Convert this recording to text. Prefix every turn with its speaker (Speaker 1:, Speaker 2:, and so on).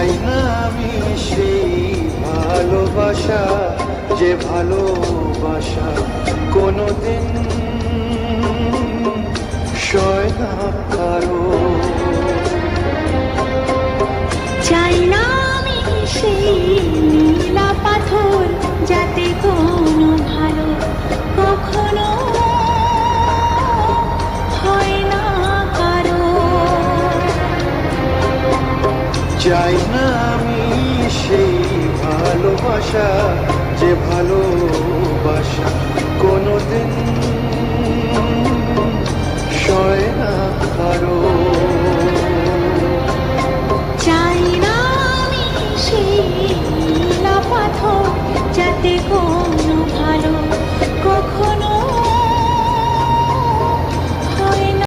Speaker 1: চাই না আমি সেই ভালোবাসা, যে ভালোবাসা কোনোদিন সয় না কারো।
Speaker 2: চাই না আমি সেই নীলা পাথর, যাতে কোনো ভালো কখনো হয় না কারো।
Speaker 1: চাই না আমি সেই ভালোবাসা, যে ভালোবাসা কোনোদিন